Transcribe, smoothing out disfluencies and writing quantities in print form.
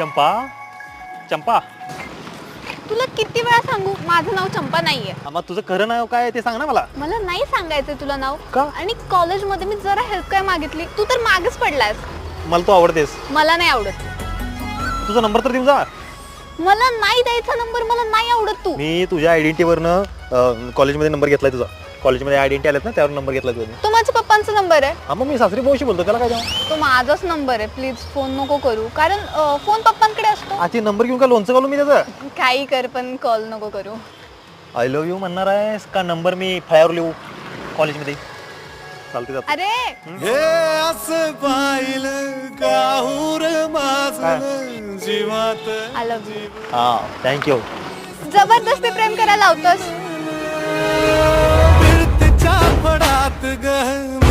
चंपा चंपा तुला किती वेळा सांगू माझं नाव चंपा नाहीये. मग तुझं खरं नाव काय ते सांग ना मला. मला नाही सांगायचंय तुला नाव का? आणि कॉलेजमध्ये मी जरा हेल्प काय मागितली तू तर मागेच पडलास. मला तू आवडतेस. मला नाही आवडत. तुझा नंबर तर देऊन जा. मला नाही द्यायचा नंबर. मला नाही आवडत तू. मी तुझ्या आयडेंटिटीवरनं कॉलेजमध्ये नंबर घेतलाय तुझा. कॉलेजमध्ये आयडेंटिटी आल्यात ना त्यावर नंबर घेतलाय तुझा. तो माझ्या पप्पांचा नंबर आहे. हा मग मी सासरी भाऊशी बोलतो त्याला काय जाऊ. तो माझाच नंबर आहे. प्लीज फोन नको करू कारण फोन पप्पांकडे असतो. आधी नंबर घेऊन का लोणचं घालू मी त्याचं. काही कर पण कॉल नको करू. आय लव्ह यू म्हणणार आहेस का नंबर मी फळ्यावर लिहू कॉलेजमध्ये. चालते जात. अरे हे असं पाहिलं काहूर माझं जीवात आय लव्ह यू. हा थँक्यू. जबरदस्ती प्रेम करायला लावतोस. फिरतीच्या फडात ग